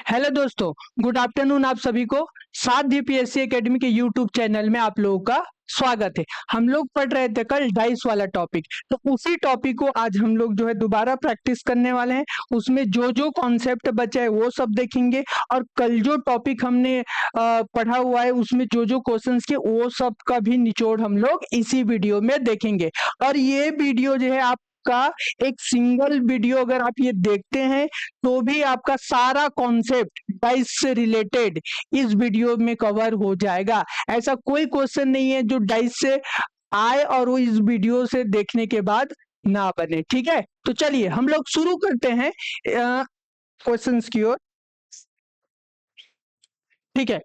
Hello दोस्तों, good afternoon आप सभी को। साथ ही पीएससी एकेडमी के यूट्यूब चैनल में आप लोगों का स्वागत है। हम लोग पढ़ रहे थे कल डाइस वाला टॉपिक, तो उसी टॉपिक को आज हम लोग जो है दोबारा प्रैक्टिस करने वाले हैं। उसमें जो जो कॉन्सेप्ट बचा है वो सब देखेंगे, और कल जो टॉपिक हमने पढ़ा हुआ है उसमें जो जो क्वेश्चंस के वो सब का भी निचोड़ हम लोग इसी वीडियो में देखेंगे। और ये वीडियो जो है आपका एक सिंगल वीडियो अगर आप ये देखते हैं तो भी आपका सारा कॉन्सेप्ट डाइस से रिलेटेड इस वीडियो में कवर हो जाएगा। ऐसा कोई क्वेश्चन नहीं है जो डाइस से आए और वो इस वीडियो से देखने के बाद ना बने। ठीक है, तो चलिए हम लोग शुरू करते हैं क्वेश्चंस की ओर। ठीक है,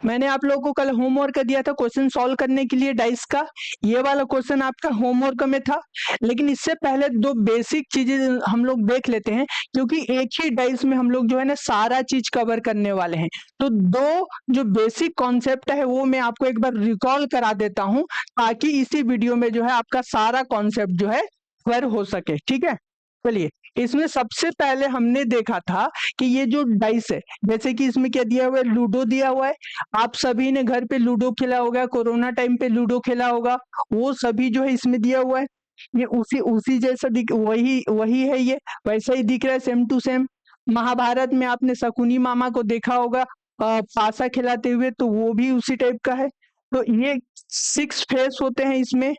मैंने आप लोगों को कल होमवर्क दिया था क्वेश्चन सॉल्व करने के लिए डाइस का। ये वाला क्वेश्चन आपका होमवर्क में था, लेकिन इससे पहले दो बेसिक चीजें हम लोग देख लेते हैं, क्योंकि एक ही डाइस में हम लोग जो है ना सारा चीज कवर करने वाले हैं। तो दो जो बेसिक कॉन्सेप्ट है वो मैं आपको एक बार रिकॉल करा देता हूं, ताकि इसी वीडियो में जो है आपका सारा कॉन्सेप्ट जो है कवर हो सके। ठीक है, चलिए। इसमें सबसे पहले हमने देखा था कि ये जो डाइस है, जैसे कि इसमें क्या दिया हुआ है, लूडो दिया हुआ है। आप सभी ने घर पे लूडो खेला होगा, कोरोना टाइम पे लूडो खेला होगा, वो सभी जो है इसमें दिया हुआ है। ये उसी उसी जैसा दिख, वही वही है, ये वैसा ही दिख रहा है, सेम टू सेम। महाभारत में आपने शकुनी मामा को देखा होगा पासा खिलाते हुए, तो वो भी उसी टाइप का है। तो ये 6 फेस होते हैं इसमें,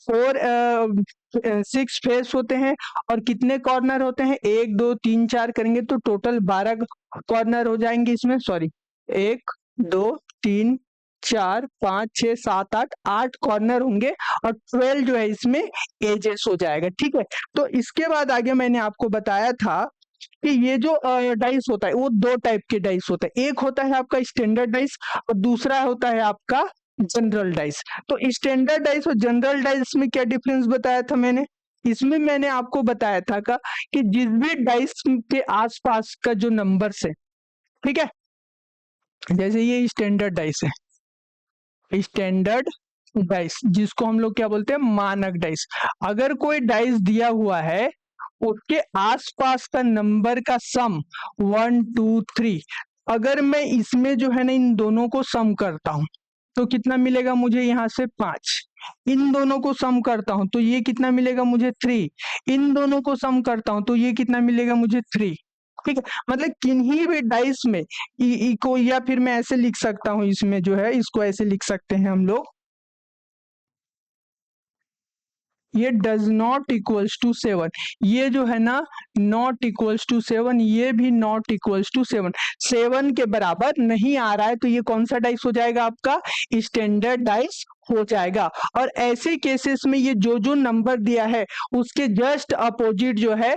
6 फेस होते हैं। और कितने कॉर्नर होते हैं, 1 2 3 4 करेंगे तो टोटल 12 कॉर्नर हो जाएंगे इसमें। सॉरी, 1 2 3 4 5 6 7 8 8 कॉर्नर होंगे, और 12 जो है इसमें एजेस हो जाएगा। ठीक है, तो इसके बाद आगे मैंने आपको बताया था कि ये जो डाइस होता है वो दो टाइप के डाइस होता है। एक होता है आपका स्टैंडर्ड डाइस, और दूसरा होता है आपका जनरल डाइस। तो स्टैंडर्ड डाइस और जनरल डाइस में क्या डिफरेंस बताया था मैंने, इसमें मैंने आपको बताया था कि जिस भी डाइस के आसपास का जो नंबर्स है, ठीक है, जैसे ये स्टैंडर्ड डाइस है, स्टैंडर्ड डाइस जिसको हम लोग क्या बोलते हैं, मानक डाइस। अगर कोई डाइस दिया हुआ है उसके आसपास का नंबर का सम 1 2 3, अगर मैं इसमें जो है ना इन दोनों को सम करता हूं तो कितना मिलेगा मुझे, यहाँ से 5। इन दोनों को सम करता हूं तो ये कितना मिलेगा मुझे, 3। इन दोनों को सम करता हूं तो ये कितना मिलेगा मुझे, 3। ठीक है, मतलब किन्हीं भी डाइस में ई को, या फिर मैं ऐसे लिख सकता हूं, इसमें जो है इसको ऐसे लिख सकते हैं हम लोग, ये डज नॉट इक्वल्स टू 7। ये जो है ना नॉट इक्वल्स टू 7, ये भी नॉट इक्वल्स टू 7, 7 के बराबर नहीं आ रहा है, तो ये कौन सा डाइस हो जाएगा, आपका स्टैंडर्ड डाइस हो जाएगा। और ऐसे केसेस में ये जो जो नंबर दिया है उसके जस्ट अपोजिट जो है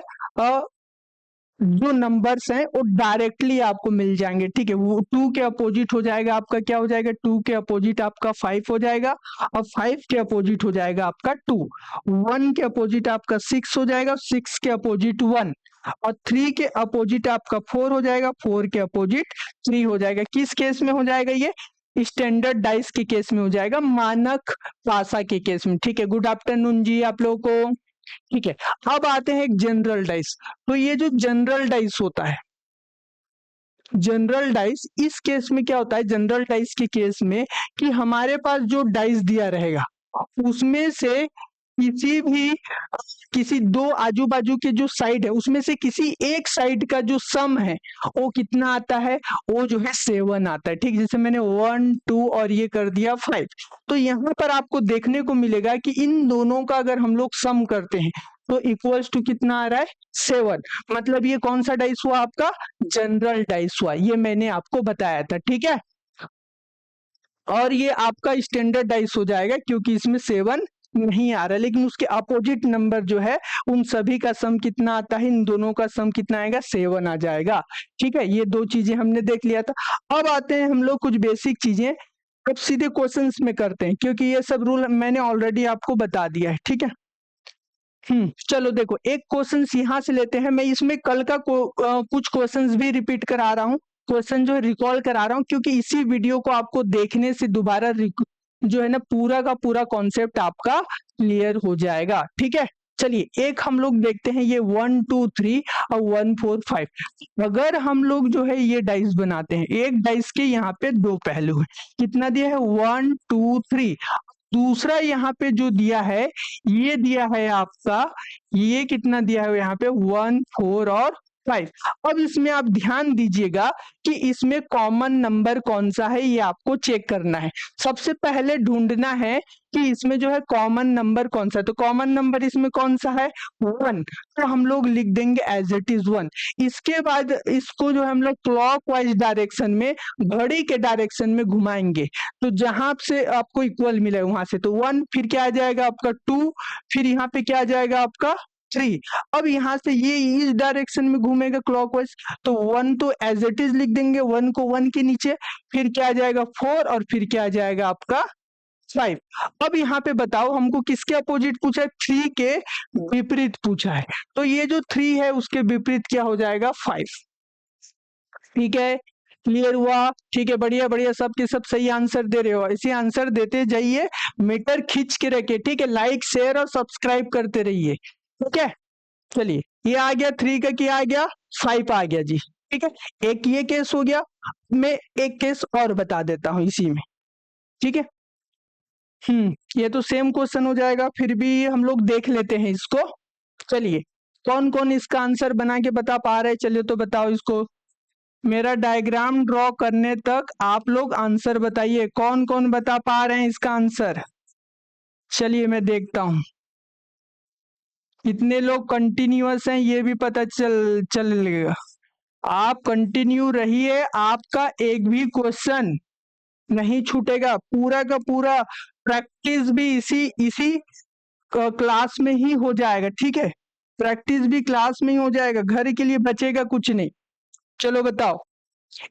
जो नंबर्स हैं वो डायरेक्टली आपको मिल जाएंगे। ठीक है, वो 2 के अपोजिट हो जाएगा आपका, क्या हो जाएगा, 2 के अपोजिट आपका 5 हो जाएगा, और 5 के अपोजिट हो जाएगा आपका 2। 1 के अपोजिट आपका 6 हो जाएगा, 6 के अपोजिट 1, और 3 के अपोजिट आपका 4 हो जाएगा, 4 के अपोजिट 3 हो जाएगा। किस केस में हो जाएगा, ये स्टैंडर्ड डाइस के केस में हो जाएगा, मानक पासा के केस में। ठीक है, गुड आफ्टरनून जी आप लोगों को। ठीक है, अब आते हैं एक जनरल डाइस। तो ये जो जनरल डाइस होता है, जनरल डाइस, इस केस में क्या होता है, जनरल डाइस के केस में कि हमारे पास जो डाइस दिया रहेगा उसमें से किसी दो आजू बाजू के जो साइड है उसमें से किसी एक साइड का जो सम है वो कितना आता है, वो जो है 7 आता है। ठीक, जैसे मैंने 1 2 और ये कर दिया 5, तो यहाँ पर आपको देखने को मिलेगा कि इन दोनों का अगर हम लोग सम करते हैं तो इक्वल्स टू कितना आ रहा है, 7। मतलब ये कौन सा डाइस हुआ, आपका जनरल डाइस हुआ, ये मैंने आपको बताया था। ठीक है, और ये आपका स्टैंडर्ड डाइस हो जाएगा क्योंकि इसमें 7 नहीं आ रहा, लेकिन उसके अपोजिट नंबर जो है उन सभी का सम कितना आता है, इन दोनों का सम कितना आएगा, 7 आ जाएगा। ठीक है, ये दो चीजें हमने देख लिया था। अब आते हैं हम लोग कुछ बेसिक चीजें, अब सीधे क्वेश्चंस में करते हैं, क्योंकि ये सब रूल मैंने ऑलरेडी आपको बता दिया है। ठीक है, चलो देखो, एक क्वेश्चन यहाँ से लेते हैं। मैं इसमें कल का कुछ क्वेश्चंस भी रिपीट करा रहा हूँ, क्वेश्चन जो है रिकॉल करा रहा हूँ, क्योंकि इसी वीडियो को आपको देखने से दोबारा जो है ना पूरा का पूरा कॉन्सेप्ट आपका क्लियर हो जाएगा। ठीक है, चलिए एक हम लोग देखते हैं, ये 1 2 3 और 1 4 5। अगर हम लोग जो है ये डाइस बनाते हैं, एक डाइस के यहाँ पे दो पहलू है, कितना दिया है 1 2 3। दूसरा यहाँ पे जो दिया है, ये दिया है आपका, ये कितना दिया है यहाँ पे 1 4 और 5। अब इसमें आप ध्यान दीजिएगा कि इसमें कॉमन नंबर कौन सा है, ये आपको चेक करना है। सबसे पहले ढूंढना है कि इसमें जो है कॉमन नंबर कौन सा है। तो कॉमन नंबर इसमें कौन सा है 1, तो हम लोग लिख देंगे एज इट इज 1। इसके बाद इसको जो हम लोग क्लॉकवाइज डायरेक्शन में, घड़ी के डायरेक्शन में घुमाएंगे, तो जहां से आपको इक्वल मिले वहां से, तो 1, फिर क्या आ जाएगा आपका 2, फिर यहाँ पे क्या आ जाएगा आपका 3। अब यहाँ से ये इस डायरेक्शन में घूमेगा क्लॉकवाइज, तो 1 तो एज इट इज लिख देंगे, 1 को 1 के नीचे, फिर क्या आ जाएगा 4 और फिर क्या आ जाएगा आपका 5। अब यहाँ पे बताओ हमको किसके अपोजिट पूछा है, 3 के विपरीत पूछा है, तो ये जो 3 है उसके विपरीत क्या हो जाएगा 5। ठीक है, क्लियर हुआ? ठीक है, बढ़िया बढ़िया, सबके सब सही आंसर दे रहे हो, इसी आंसर देते जाइए, मीटर खींच के रखे। ठीक है, लाइक शेयर और सब्सक्राइब करते रहिए। ठीक है, चलिए ये आ गया 3 का, क्या आ गया 5 आ गया जी। ठीक है, एक ये केस हो गया, मैं एक केस और बता देता हूं इसी में। ठीक है, ये तो सेम क्वेश्चन हो जाएगा, फिर भी हम लोग देख लेते हैं इसको। चलिए, कौन कौन इसका आंसर बना के बता पा रहे, चलिए तो बताओ इसको। मेरा डायग्राम ड्रॉ करने तक आप लोग आंसर बताइए, कौन कौन बता पा रहे हैं इसका आंसर। चलिए मैं देखता हूं कितने लोग कंटिन्यूअस हैं, ये भी पता चलेगा। आप कंटिन्यू रहिए, आपका एक भी क्वेश्चन नहीं छूटेगा, पूरा का पूरा प्रैक्टिस भी इसी इसी क्लास में ही हो जाएगा। ठीक है, प्रैक्टिस भी क्लास में ही हो जाएगा, घर के लिए बचेगा कुछ नहीं। चलो बताओ,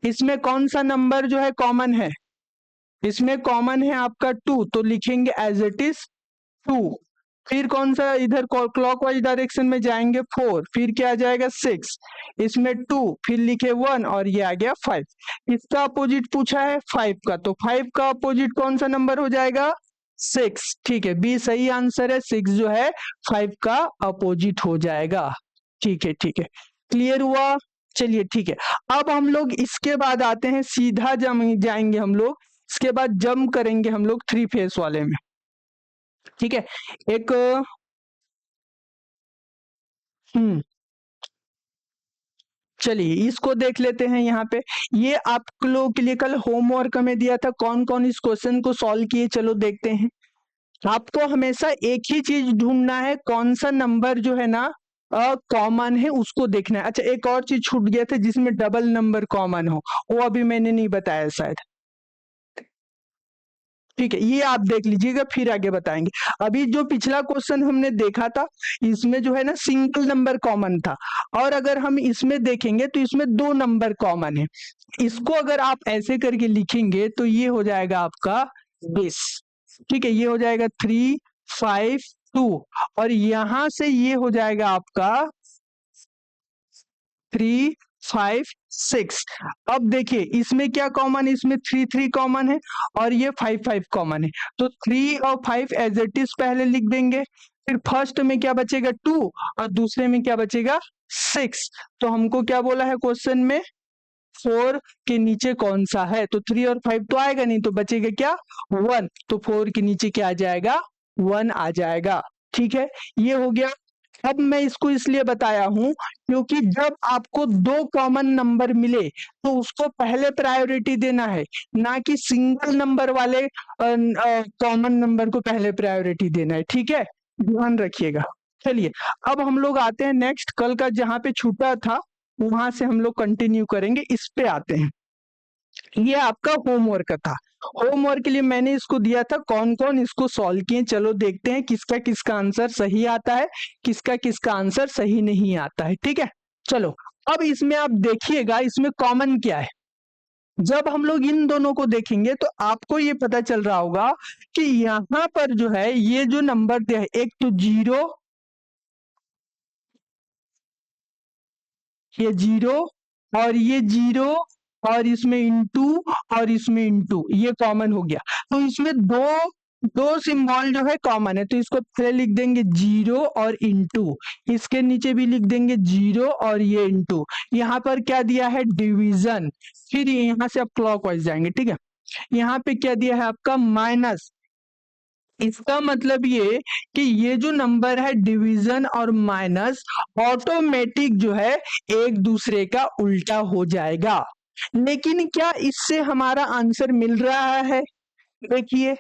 इसमें कौन सा नंबर जो है कॉमन है, इसमें कॉमन है आपका 2, तो लिखेंगे एज इट इज 2। फिर कौन सा, इधर क्लॉकवाइज डायरेक्शन में जाएंगे 4, फिर क्या आ जाएगा 6, इसमें 2, फिर लिखे 1 और ये आ गया 5। इसका अपोजिट पूछा है 5 का, तो 5 का अपोजिट कौन सा नंबर हो जाएगा 6। ठीक है, बी सही आंसर है, 6 जो है 5 का अपोजिट हो जाएगा। ठीक है, ठीक है, क्लियर हुआ? चलिए ठीक है, अब हम लोग इसके बाद आते हैं, सीधा जाएंगे हम लोग, इसके बाद जंप करेंगे हम लोग 3 फेस वाले में। ठीक है, एक चलिए इसको देख लेते हैं। यहाँ पे ये आप लोगों के लिए कल होमवर्क में दिया था, कौन कौन इस क्वेश्चन को सॉल्व किए, चलो देखते हैं। आपको हमेशा एक ही चीज ढूंढना है, कौन सा नंबर जो है ना कॉमन है उसको देखना है। अच्छा, एक और चीज छूट गया था जिसमें डबल नंबर कॉमन हो, वो अभी मैंने नहीं बताया शायद। ठीक है, ये आप देख लीजिएगा, फिर आगे बताएंगे। अभी जो पिछला क्वेश्चन हमने देखा था, इसमें जो है ना सिंगल नंबर कॉमन था, और अगर हम इसमें देखेंगे तो इसमें 2 नंबर कॉमन है। इसको अगर आप ऐसे करके लिखेंगे तो ये हो जाएगा आपका 20। ठीक है, ये हो जाएगा 3 5 2, और यहां से ये हो जाएगा आपका 3 5 6। अब देखिए इसमें क्या कॉमन है, इसमें 3 3 कॉमन है और ये 5 5 कॉमन है, तो 3 और 5 एज इट इज पहले लिख देंगे। फिर फर्स्ट में क्या बचेगा 2 और दूसरे में क्या बचेगा 6। तो हमको क्या बोला है क्वेश्चन में, 4 के नीचे कौन सा है, तो 3 और 5 तो आएगा नहीं, तो बचेगा क्या 1, तो 4 के नीचे क्या आ जाएगा 1 आ जाएगा। ठीक है, ये हो गया। अब मैं इसको इसलिए बताया हूं क्योंकि जब आपको 2 कॉमन नंबर मिले तो उसको पहले प्रायोरिटी देना है, ना कि सिंगल नंबर वाले कॉमन नंबर को पहले प्रायोरिटी देना है। ठीक है, ध्यान रखिएगा। चलिए अब हम लोग आते हैं नेक्स्ट, कल का जहां पे छूटा था वहां से हम लोग कंटिन्यू करेंगे, इस पे आते हैं। ये आपका होमवर्क था, होमवर्क के लिए मैंने इसको दिया था, कौन कौन इसको सॉल्व किए, चलो देखते हैं किसका किसका आंसर सही आता है, किसका किसका आंसर सही नहीं आता है। ठीक है, चलो अब इसमें आप देखिएगा इसमें कॉमन क्या है। जब हम लोग इन दोनों को देखेंगे तो आपको ये पता चल रहा होगा कि यहां पर जो है ये जो नंबर दिया है, एक तो 0, ये 0 और ये 0 और इसमें इंटू और इसमें इंटू, ये कॉमन हो गया। तो इसमें दो दो सिंबल जो है कॉमन है, तो इसको पहले लिख देंगे 0 और इंटू, इसके नीचे भी लिख देंगे 0 और ये इंटू। यहाँ पर क्या दिया है, डिवीजन। फिर यहाँ से आप क्लॉकवाइज जाएंगे, ठीक है। यहाँ पे क्या दिया है आपका, माइनस। इसका मतलब ये कि ये जो नंबर है डिवीजन और माइनस ऑटोमेटिक जो है एक दूसरे का उल्टा हो जाएगा। लेकिन क्या इससे हमारा आंसर मिल रहा है? देखिए,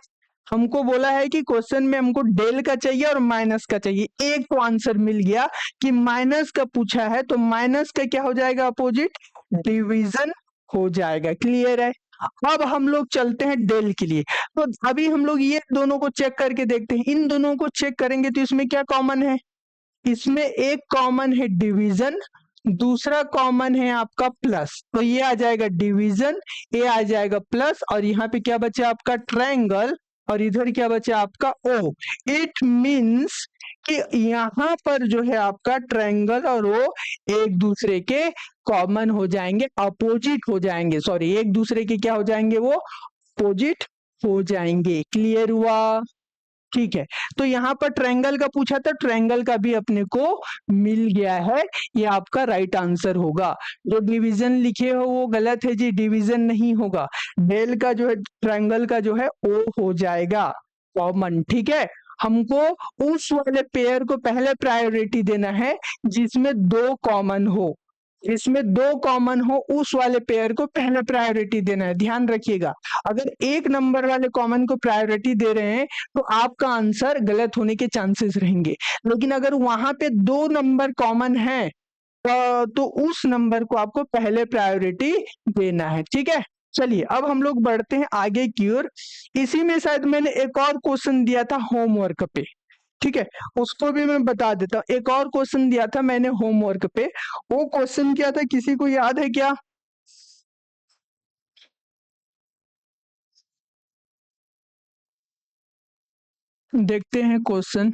हमको बोला है कि क्वेश्चन में हमको डेल का चाहिए और माइनस का चाहिए। एक तो आंसर मिल गया कि माइनस का पूछा है, तो माइनस का क्या हो जाएगा, अपोजिट डिवीजन हो जाएगा। क्लियर है? अब हम लोग चलते हैं डेल के लिए। तो अभी हम लोग ये दोनों को चेक करके देखते हैं। इन दोनों को चेक करेंगे तो इसमें क्या कॉमन है, इसमें एक कॉमन है डिवीजन, दूसरा कॉमन है आपका प्लस। तो ये आ जाएगा डिवीजन, ये आ जाएगा प्लस, और यहाँ पे क्या बचा आपका, ट्रायंगल, और इधर क्या बचा आपका, ओ। इट मीन्स कि यहाँ पर जो है आपका ट्रायंगल और ओ एक दूसरे के कॉमन हो जाएंगे, अपोजिट हो जाएंगे, सॉरी, एक दूसरे के क्या हो जाएंगे, वो अपोजिट हो जाएंगे। क्लियर हुआ? ठीक है। तो यहाँ पर ट्रायंगल का पूछा था, ट्रायंगल का भी अपने को मिल गया है, ये आपका राइट आंसर होगा। जो डिवीजन लिखे हो वो गलत है जी, डिवीजन नहीं होगा। डेल का जो है, ट्रायंगल का जो है ओ हो जाएगा कॉमन। ठीक है, हमको उस वाले पेयर को पहले प्रायोरिटी देना है जिसमें दो कॉमन हो, जिसमें दो कॉमन हो उस वाले पेयर को पहले प्रायोरिटी देना है। ध्यान रखिएगा, अगर एक नंबर वाले कॉमन को प्रायोरिटी दे रहे हैं तो आपका आंसर गलत होने के चांसेस रहेंगे। लेकिन अगर वहां पे दो नंबर कॉमन है तो उस नंबर को आपको पहले प्रायोरिटी देना है। ठीक है, चलिए अब हम लोग बढ़ते हैं आगे की ओर। इसी में शायद मैंने एक और क्वेश्चन दिया था होमवर्क पे, ठीक है, उसको भी मैं बता देता हूँ। एक और क्वेश्चन दिया था मैंने होमवर्क पे, वो क्वेश्चन क्या था, किसी को याद है क्या? देखते हैं क्वेश्चन।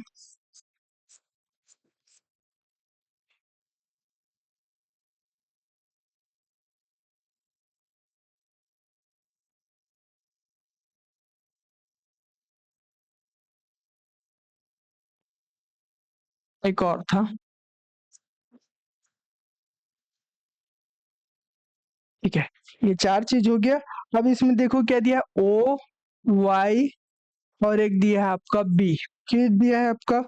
एक और था, ठीक है, ये चार चीज हो गया। अब इसमें देखो क्या दिया, ओ वाई, और एक दिया है आपका बी। क्या दिया है आपका,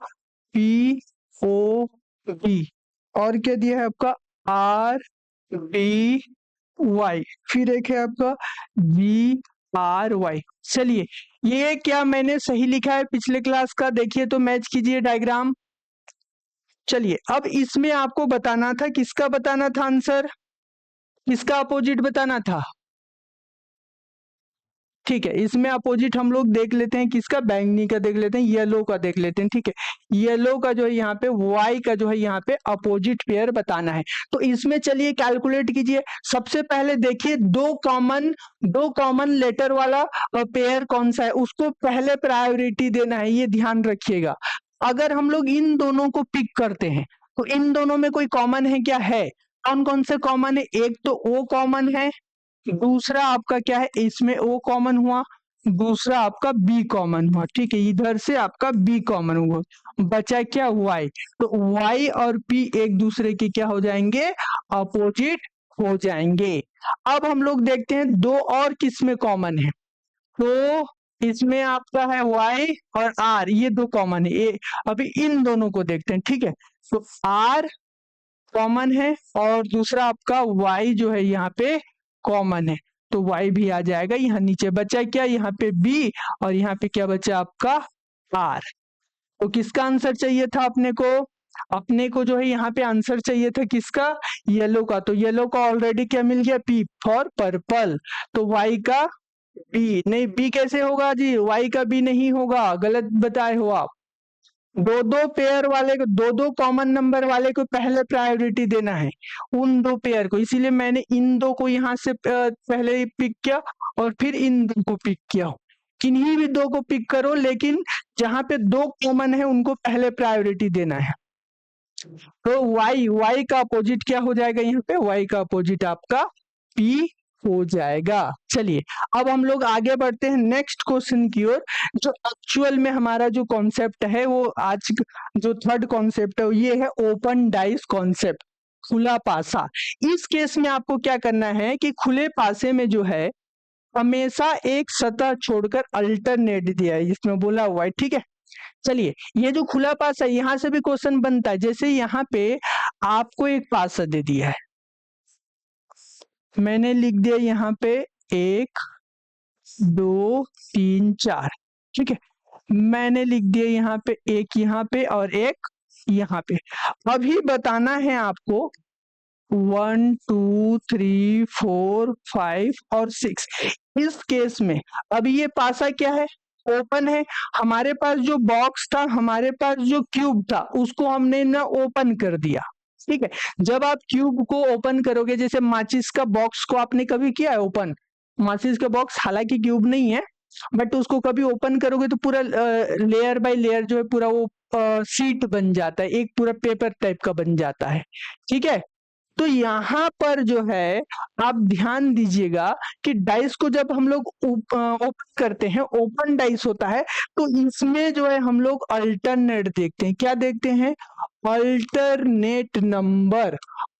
पी ओ बी, और क्या दिया है आपका, आर बी वाई, फिर एक है आपका जी आर वाई। चलिए, ये क्या मैंने सही लिखा है पिछले क्लास का, देखिए तो मैच कीजिए डायग्राम। चलिए, अब इसमें आपको बताना था, किसका बताना था आंसर, किसका अपोजिट बताना था। ठीक है, इसमें अपोजिट हम लोग देख लेते हैं किसका, बैंगनी का देख लेते हैं, येलो का देख लेते हैं। ठीक है, येलो का जो है यहाँ पे, वाई का जो है यहाँ पे अपोजिट पेयर बताना है। तो इसमें चलिए कैलकुलेट कीजिए। सबसे पहले देखिए दो कॉमन लेटर वाला पेयर कौन सा है, उसको पहले प्रायोरिटी देना है, ये ध्यान रखिएगा। अगर हम लोग इन दोनों को पिक करते हैं तो इन दोनों में कोई कॉमन है क्या, है। कौन कौन से कॉमन है, एक तो ओ कॉमन है, दूसरा आपका क्या है, इसमें ओ कॉमन हुआ, दूसरा आपका बी कॉमन हुआ। ठीक है, इधर से आपका बी कॉमन हुआ, बचा क्या, वाई। तो वाई और पी एक दूसरे के क्या हो जाएंगे, अपोजिट हो जाएंगे। अब हम लोग देखते हैं दो और किसमें कॉमन है, तो इसमें आपका है वाई और आर, ये दो कॉमन है। ये अभी इन दोनों को देखते हैं। ठीक है, तो आर कॉमन है और दूसरा आपका y जो है यहाँ पे कॉमन है, तो y भी आ जाएगा। यहाँ नीचे बचा क्या, यहाँ पे b, और यहाँ पे क्या बचा आपका r। तो किसका आंसर चाहिए था अपने को, अपने को जो है यहाँ पे आंसर चाहिए था किसका, येलो का। तो येलो का ऑलरेडी क्या मिल गया, p फॉर पर्पल। तो y का b नहीं, b कैसे होगा जी, y का b नहीं होगा, गलत बताए हो आप। दो दो पेयर वाले को, दो दो कॉमन नंबर वाले को पहले प्रायोरिटी देना है, उन दो पेयर को। इसीलिए मैंने इन दो को यहाँ से पहले ही पिक किया और फिर इन दो को पिक किया। किन्हीं भी दो को पिक करो, लेकिन जहां पे दो कॉमन है उनको पहले प्रायोरिटी देना है। तो y का अपोजिट क्या हो जाएगा, यहाँ पे y का अपोजिट आपका p हो जाएगा। चलिए अब हम लोग आगे बढ़ते हैं नेक्स्ट क्वेश्चन की ओर, जो एक्चुअल में हमारा जो कॉन्सेप्ट है वो आज जो थर्ड कॉन्सेप्ट है ये है ओपन डाइस कॉन्सेप्ट, खुला पासा। इस केस में आपको क्या करना है कि खुले पासे में जो है हमेशा एक सतह छोड़कर अल्टरनेट दिया है, इसमें बोला हुआ है, ठीक है। चलिए ये जो खुला पासा है यहाँ से भी क्वेश्चन बनता है, जैसे यहाँ पे आपको एक पासा दे दिया है, मैंने लिख दिया यहाँ पे 1 2 3 4, ठीक है। मैंने लिख दिया यहाँ पे एक यहाँ पे और एक यहाँ पे। अभी बताना है आपको 1 2 3 4 5 और 6। इस केस में अभी ये पासा क्या है, ओपन है। हमारे पास जो बॉक्स था, हमारे पास जो क्यूब था, उसको हमने ना ओपन कर दिया, ठीक है। जब आप क्यूब को ओपन करोगे, जैसे माचिस का बॉक्स को आपने कभी किया है ओपन, माचिस का बॉक्स हालांकि क्यूब नहीं है बट उसको कभी ओपन करोगे तो पूरा लेयर बाय लेयर जो है पूरा वो शीट बन जाता है, एक पूरा पेपर टाइप का बन जाता है, ठीक है। तो यहाँ पर जो है आप ध्यान दीजिएगा कि डाइस को जब हम लोग ओपन करते हैं, ओपन डाइस होता है, तो इसमें जो है हम लोग अल्टरनेट देखते हैं। क्या देखते हैं? Alternate number.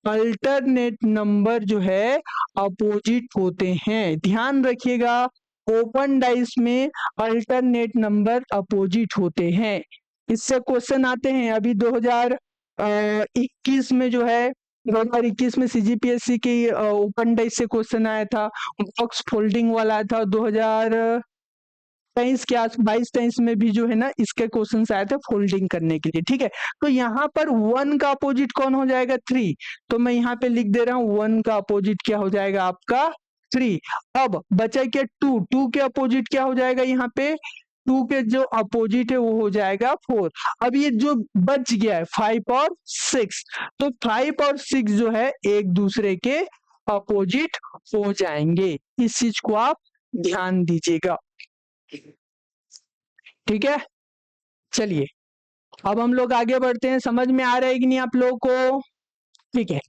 अल्टरनेट नंबर जो है अपोजिट होते हैं, ध्यान रखिएगा। ओपन डाइस में अल्टरनेट नंबर अपोजिट होते हैं। इससे क्वेश्चन आते हैं अभी 2021 में जो है 2021 में सीजीपीएससी की ओपन डाइस से क्वेश्चन आया था, बॉक्स फोल्डिंग वाला आया था। 2023 के आस 22-23 में भी जो है ना इसके क्वेश्चन आए थे फोल्डिंग करने के लिए, ठीक है। तो यहाँ पर 1 का अपोजिट कौन हो जाएगा? 3। तो मैं यहाँ पे लिख दे रहा हूँ 1 का अपोजिट क्या हो जाएगा आपका? 3। अब बचा क्या? 2। 2 के अपोजिट क्या हो जाएगा यहाँ पे? 2 के जो अपोजिट है वो हो जाएगा 4। अब ये जो बच गया है 5 और 6, तो 5 और 6 जो है एक दूसरे के अपोजिट हो जाएंगे। इस चीज को आप ध्यान दीजिएगा, ठीक है। चलिए अब हम लोग आगे बढ़ते हैं, समझ में आ रहा है कि नहीं आप लोगों को? ठीक है,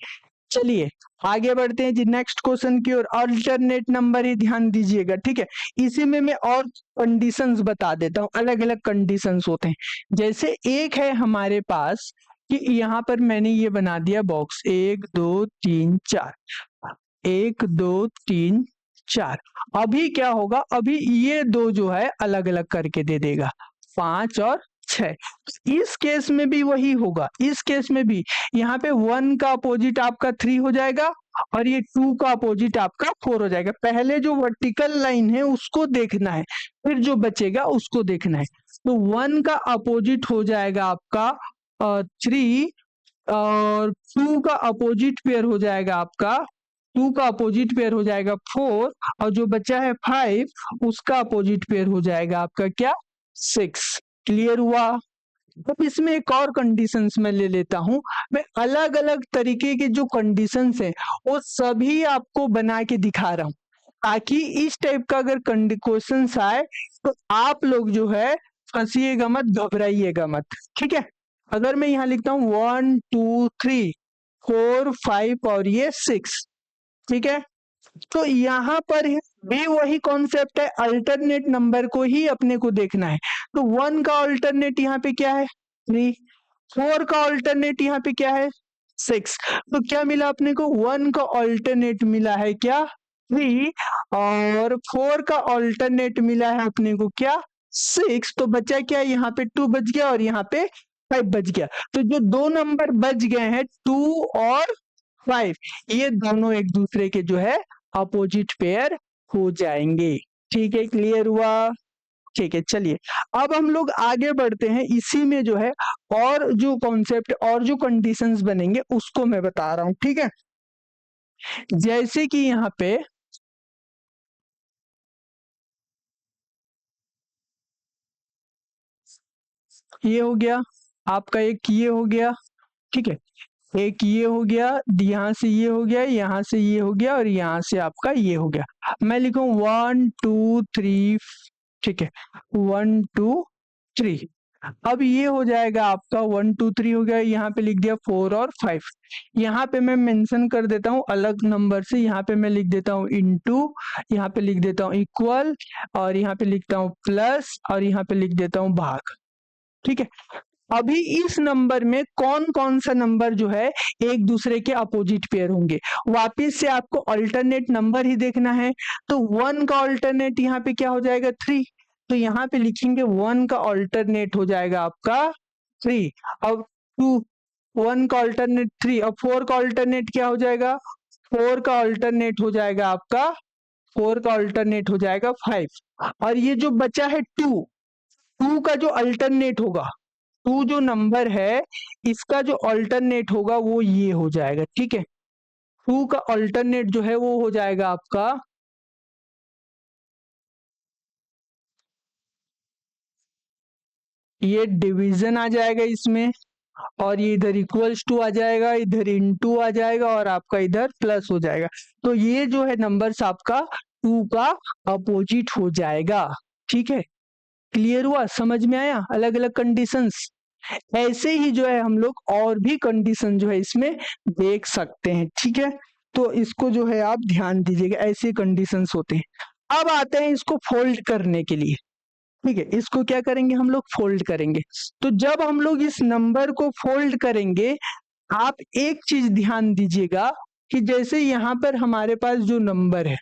चलिए आगे बढ़ते हैं जी नेक्स्ट क्वेश्चन की ओर। अल्टरनेट नंबर ही ध्यान दीजिएगा, ठीक है। इसी में मैं और कंडीशंस बता देता हूँ, अलग अलग कंडीशंस होते हैं। जैसे एक है हमारे पास कि यहाँ पर मैंने ये बना दिया बॉक्स 1 2 3 4, 1 2 3 4। अभी क्या होगा? अभी ये दो जो है अलग अलग करके दे देगा, 5 और 6। इस केस में भी वही होगा, इस केस में भी यहाँ पे 1 का अपोजिट आपका 3 हो जाएगा और ये 2 का अपोजिट आपका 4 हो जाएगा। पहले जो वर्टिकल लाइन है उसको देखना है, फिर जो बचेगा उसको देखना है। तो 1 का अपोजिट हो जाएगा आपका 3 और 2 का अपोजिट पेयर हो जाएगा आपका 2 का अपोजिट पेयर हो जाएगा 4 और जो बचा है 5 उसका अपोजिट पेयर हो जाएगा आपका क्या? 6। क्लियर हुआ? अब इसमें एक और कंडीशंस मैं ले लेता हूं। मैं अलग अलग तरीके के जो कंडीशंस हैं वो सभी आपको बना के दिखा रहा हूं, ताकि इस टाइप का अगर क्वेश्चंस आए तो आप लोग जो है फंसिएगा मत, घबराइएगा मत, ठीक है। अगर मैं यहाँ लिखता हूँ 1 2 3 4 5 और ये 6, ठीक है। तो यहाँ पर भी वही कॉन्सेप्ट है, अल्टरनेट नंबर को ही अपने को देखना है। तो 1 का अल्टरनेट यहाँ पे क्या है? 3। 4 का अल्टरनेट यहाँ पे क्या है? 6। तो क्या मिला अपने को? 1 का अल्टरनेट मिला है क्या? 3 और 4 का अल्टरनेट मिला है अपने को क्या? 6। तो बचा क्या? यहाँ पे 2 बच गया और यहाँ पे 5 बच गया। तो जो दो नंबर बच गए हैं 2 और 5, ये दोनों एक दूसरे के जो है अपोजिट पेयर हो जाएंगे, ठीक है। क्लियर हुआ? ठीक है, चलिए अब हम लोग आगे बढ़ते हैं। इसी में जो है और जो कॉन्सेप्ट और जो कंडीशंस बनेंगे उसको मैं बता रहा हूं, ठीक है। जैसे कि यहाँ पे ये हो गया आपका, एक ये हो गया, ठीक है। एक ये हो गया, यहाँ से ये हो गया, यहाँ से ये हो गया और यहाँ से आपका ये हो गया। मैं लिखूं 1 2 3, ठीक है, 1 2 3। अब ये हो जाएगा आपका 1 2 3 हो गया, यहाँ पे लिख दिया 4 और 5। यहाँ पे मैं मेंशन कर देता हूँ अलग नंबर से, यहाँ पे मैं लिख देता हूँ इनटू, यहाँ पे लिख देता हूँ इक्वल, और यहाँ पे लिखता हूँ प्लस, और यहाँ पे लिख देता हूँ भाग। ठीक है, अभी इस नंबर में कौन कौन सा नंबर जो है एक दूसरे के अपोजिट पेयर होंगे, वापिस से आपको अल्टरनेट नंबर ही देखना है। तो 1 का अल्टरनेट यहाँ पे क्या हो जाएगा 3, तो यहाँ पे लिखेंगे 1 का अल्टरनेट हो जाएगा आपका 3। अब 2, 1 का अल्टरनेट 3, अब 4 का अल्टरनेट क्या हो जाएगा, 4 का अल्टरनेट हो जाएगा आपका, 4 का अल्टरनेट हो जाएगा 5। और ये जो बचा है 2, 2 का जो अल्टरनेट होगा, 2 जो नंबर है इसका जो अल्टरनेट होगा वो ये हो जाएगा। ठीक है, 2 का अल्टरनेट जो है वो हो जाएगा आपका, ये डिवीजन आ जाएगा इसमें, और ये इधर इक्वल्स टू आ जाएगा, इधर इनटू आ जाएगा, और आपका इधर प्लस हो जाएगा। तो ये जो है नंबर्स आपका 2 का अपोजिट हो जाएगा। ठीक है, क्लियर हुआ, समझ में आया अलग अलग कंडीशंस। ऐसे ही जो है हम लोग और भी कंडीशन जो है इसमें देख सकते हैं। ठीक है, तो इसको जो है आप ध्यान दीजिएगा, ऐसे कंडीशंस होते हैं। अब आते हैं इसको फोल्ड करने के लिए। ठीक है, इसको क्या करेंगे हम लोग, फोल्ड करेंगे। तो जब हम लोग इस नंबर को फोल्ड करेंगे, आप एक चीज ध्यान दीजिएगा कि जैसे यहाँ पर हमारे पास जो नंबर है,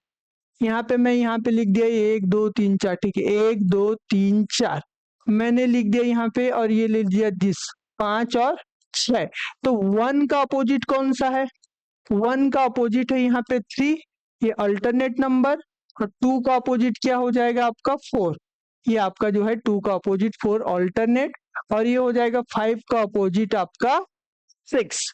यहाँ पे मैं यहाँ पे लिख दिया 1 2 3 4। ठीक है, 1 2 3 4 मैंने लिख दिया यहाँ पे, और ये लिख दिया 5 और 6। तो 1 का अपोजिट कौन सा है, 1 का अपोजिट है यहाँ पे 3, ये अल्टरनेट नंबर। और 2 का अपोजिट क्या हो जाएगा आपका 4, ये आपका जो है 2 का अपोजिट 4 अल्टरनेट। और ये हो जाएगा 5 का अपोजिट आपका 6।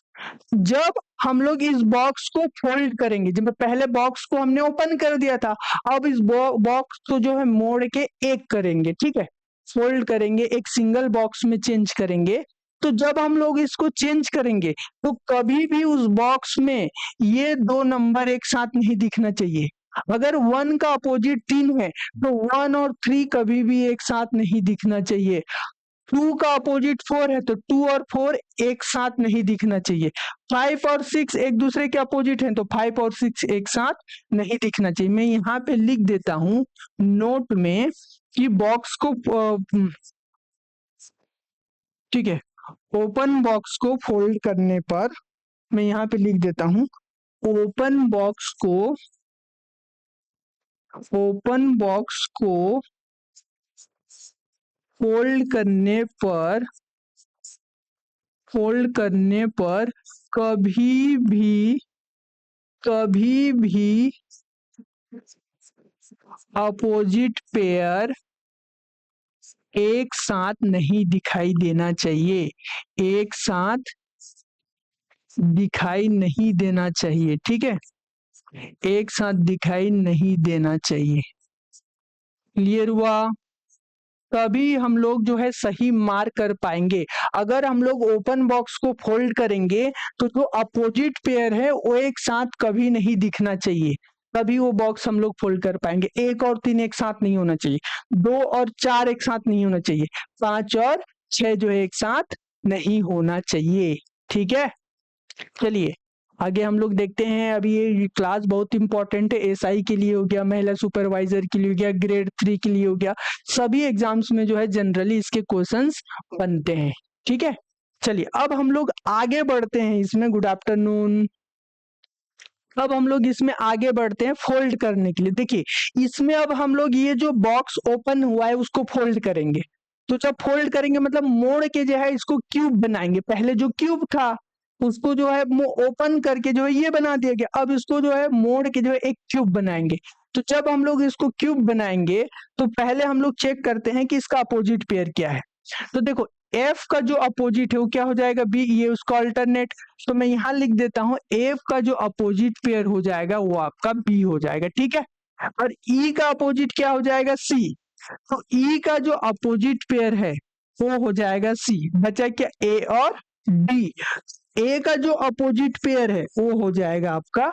जब हम लोग इस बॉक्स को फोल्ड करेंगे, जब पहले बॉक्स को हमने ओपन कर दिया था, अब इस बॉक्स को जो है मोड़ के एक करेंगे। ठीक है, फोल्ड करेंगे, एक सिंगल बॉक्स में चेंज करेंगे। तो जब हम लोग इसको चेंज करेंगे तो कभी भी उस बॉक्स में ये दो नंबर एक साथ नहीं दिखना चाहिए। अगर 1 का अपोजिट 3 है तो 1 और 3 कभी भी एक साथ नहीं दिखना चाहिए। 2 का अपोजिट 4 है तो 2 और 4 एक साथ नहीं दिखना चाहिए। 5 और 6 एक दूसरे के अपोजिट हैं तो 5 और 6 एक साथ नहीं दिखना चाहिए। मैं यहाँ पे लिख देता हूँ नोट में कि बॉक्स को ठीक है, ओपन बॉक्स को फोल्ड करने पर मैं यहाँ पे लिख देता हूँ ओपन बॉक्स को फोल्ड करने पर कभी भी अपोजिट पेयर एक साथ नहीं दिखाई देना चाहिए, एक साथ दिखाई नहीं देना चाहिए। ठीक है, एक साथ दिखाई नहीं देना चाहिए। क्लियर हुआ, तभी हम लोग जो है सही मार्क कर पाएंगे। अगर हम लोग ओपन बॉक्स को फोल्ड करेंगे तो जो अपोजिट पेयर है वो एक साथ कभी नहीं दिखना चाहिए, तभी वो बॉक्स हम लोग फोल्ड कर पाएंगे। 1 और 3 एक साथ नहीं होना चाहिए, 2 और 4 एक साथ नहीं होना चाहिए, 5 और 6 जो है एक साथ नहीं होना चाहिए। ठीक है, चलिए आगे हम लोग देखते हैं। अभी ये क्लास बहुत इंपॉर्टेंट है, एसआई के लिए हो गया, महिला सुपरवाइजर के लिए हो गया, ग्रेड 3 के लिए हो गया, सभी एग्जाम्स में जो है जनरली इसके क्वेश्चंस बनते हैं। ठीक है, चलिए अब हम लोग आगे बढ़ते हैं इसमें। Good afternoon. अब हम लोग इसमें आगे बढ़ते हैं फोल्ड करने के लिए। देखिए इसमें अब हम लोग ये जो बॉक्स ओपन हुआ है उसको फोल्ड करेंगे। तो जब फोल्ड करेंगे मतलब मोड़ के जो है इसको क्यूब बनाएंगे। पहले जो क्यूब था उसको जो है ओपन करके जो है ये बना दिया गया, अब इसको जो है मोड़ के जो है एक क्यूब बनाएंगे। तो जब हम लोग इसको क्यूब बनाएंगे तो पहले हम लोग चेक करते हैं कि इसका अपोजिट पेयर क्या है। तो देखो एफ का जो अपोजिट है वो क्या हो जाएगा, बी, ये उसका अल्टरनेट। तो मैं यहाँ लिख देता हूँ एफ का जो अपोजिट पेयर हो जाएगा वो आपका बी हो जाएगा। ठीक है, और ई का अपोजिट क्या हो जाएगा, सी। तो ई का जो अपोजिट पेयर है वो हो जाएगा सी। बचा क्या, ए और डी। ए का जो अपोजिट पेयर है वो हो जाएगा आपका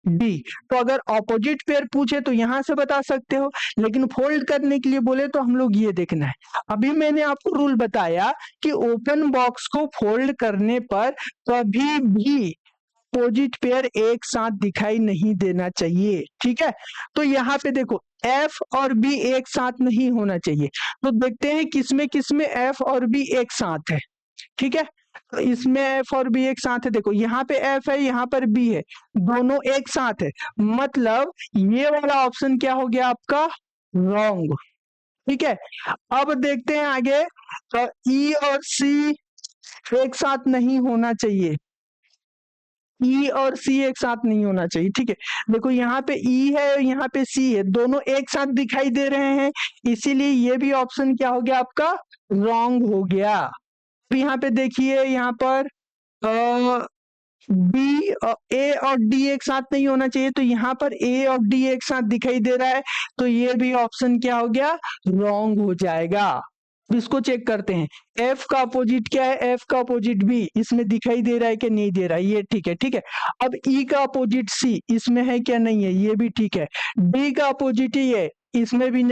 डी। तो अगर ऑपोजिट पेयर पूछे तो यहां से बता सकते हो, लेकिन फोल्ड करने के लिए बोले तो हम लोग ये देखना है। अभी मैंने आपको रूल बताया कि ओपन बॉक्स को फोल्ड करने पर कभी भी अपोजिट पेयर एक साथ दिखाई नहीं देना चाहिए, ठीक है। तो यहाँ पे देखो एफ और बी एक साथ नहीं होना चाहिए, तो देखते हैं किसमें एफ और बी एक साथ है, ठीक है। तो इसमें एफ और बी एक साथ है, देखो यहाँ पे एफ है, यहाँ पर बी है, दोनों एक साथ है, मतलब ये वाला ऑप्शन क्या हो गया आपका, रॉन्ग, ठीक है। अब देखते हैं आगे, तो ई और सी एक साथ नहीं होना चाहिए, ई और सी एक साथ नहीं होना चाहिए, ठीक है। देखो यहाँ पे ई है, यहाँ पे सी है, दोनों एक साथ दिखाई दे रहे हैं, इसीलिए ये भी ऑप्शन क्या हो गया आपका, रॉन्ग हो गया। तो यहाँ पे देखिए, यहाँ पर बी ए और डी एक साथ नहीं होना चाहिए, तो यहाँ पर ए और डी एक साथ दिखाई दे रहा है, तो ये भी ऑप्शन क्या हो गया, रॉन्ग हो जाएगा। इसको चेक करते हैं, एफ का अपोजिट क्या है, एफ का अपोजिट बी, इसमें दिखाई दे रहा है कि नहीं दे रहा है, ये ठीक है, ठीक है। अब ई का अपोजिट सी, इसमें है क्या, नहीं है, ये भी ठीक है। डी का अपोजिट ही है, इसमें भी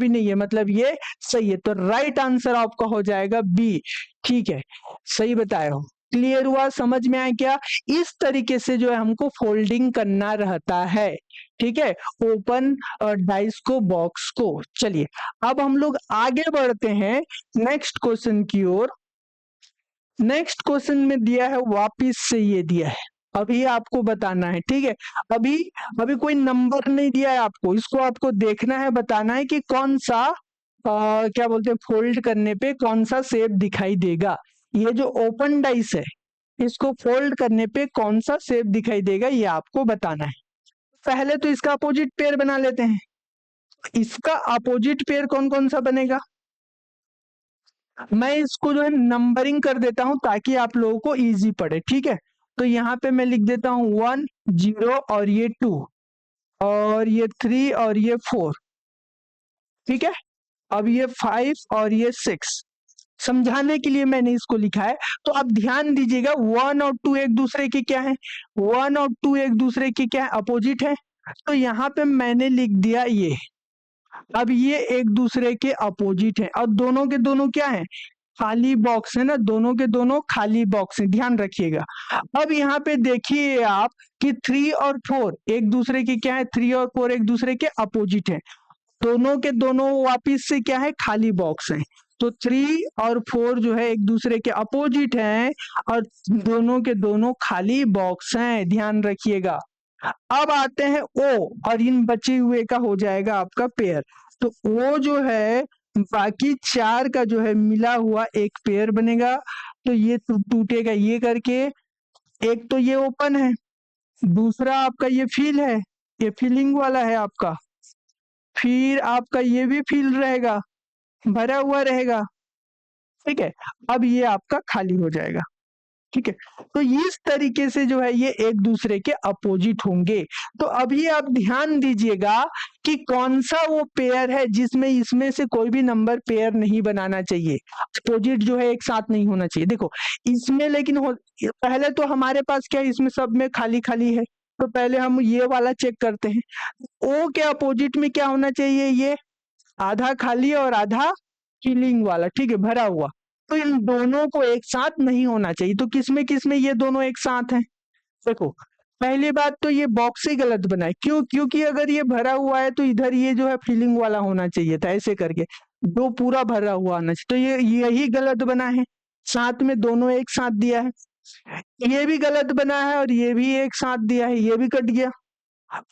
नहीं है, मतलब ये सही है। तो राइट आंसर आपका हो जाएगा बी, ठीक है, सही बताए हो। क्लियर हुआ, समझ में आया क्या। इस तरीके से जो है हमको फोल्डिंग करना रहता है, ठीक है, ओपन डाइस को, बॉक्स को। चलिए अब हम लोग आगे बढ़ते हैं नेक्स्ट क्वेश्चन की ओर। नेक्स्ट क्वेश्चन में दिया है, वापिस से ये दिया है, अभी आपको बताना है, ठीक है। अभी अभी कोई नंबर नहीं दिया है आपको, इसको आपको देखना है, बताना है कि कौन सा क्या बोलते हैं, फोल्ड करने पे कौन सा शेप दिखाई देगा। ये जो ओपन डाइस है, इसको फोल्ड करने पे कौन सा शेप दिखाई देगा, ये आपको बताना है। पहले तो इसका अपोजिट पेयर बना लेते हैं। इसका अपोजिट पेयर कौन कौन सा बनेगा, मैं इसको जो है नंबरिंग कर देता हूं ताकि आप लोगों को इजी पड़े, ठीक है। तो यहाँ पे मैं लिख देता हूं 1 0 और ये 2 और ये 3 और ये 4, ठीक है। अब ये 5 और ये 6, समझाने के लिए मैंने इसको लिखा है। तो अब ध्यान दीजिएगा, 1 और 2 एक दूसरे के क्या है, 1 और 2 एक दूसरे के क्या है, अपोजिट है। तो यहाँ पे मैंने लिख दिया ये, अब ये एक दूसरे के अपोजिट है, और दोनों के दोनों क्या है, खाली बॉक्स है ना, दोनों के दोनों खाली बॉक्स है, ध्यान रखिएगा। अब यहाँ पे देखिए आप कि 3 और 4 एक दूसरे के क्या है, 3 और 4 एक दूसरे के अपोजिट है, दोनों के दोनों वापिस से क्या है, खाली बॉक्स है। तो 3 और 4 जो है एक दूसरे के अपोजिट हैं, और दोनों के दोनों खाली बॉक्स हैं, ध्यान रखिएगा। अब आते हैं ओ, और इन बचे हुए का हो जाएगा आपका पेयर। तो ओ जो है बाकी 4 का जो है मिला हुआ एक पेयर बनेगा, तो ये टूटेगा ये करके। एक तो ये ओपन है, दूसरा आपका ये फिल है, ये फिलिंग वाला है आपका, फिर आपका ये भी फिल रहेगा, भरा हुआ रहेगा, ठीक है। अब ये आपका खाली हो जाएगा, ठीक है। तो इस तरीके से जो है ये एक दूसरे के अपोजिट होंगे। तो अभी आप ध्यान दीजिएगा कि कौन सा वो पेयर है जिसमें इसमें से कोई भी नंबर पेयर नहीं बनाना चाहिए, अपोजिट जो है एक साथ नहीं होना चाहिए। देखो इसमें लेकिन पहले तो हमारे पास क्या है, इसमें सब में खाली खाली है, तो पहले हम ये वाला चेक करते हैं। ओ के अपोजिट में क्या होना चाहिए, ये आधा खाली और आधा फिलिंग वाला, ठीक है, भरा हुआ। तो इन दोनों को एक साथ नहीं होना चाहिए, तो किसमें ये दोनों एक साथ हैं। देखो पहली बात तो ये बॉक्स ही गलत बना है, क्यों, क्योंकि अगर ये भरा हुआ है तो इधर ये जो है फिलिंग वाला होना चाहिए था, ऐसे करके दो पूरा भरा हुआ आना चाहिए, तो ये यही गलत बना है, साथ में दोनों एक साथ दिया है। ये भी गलत बना है और ये भी एक साथ दिया है, ये भी कट गया।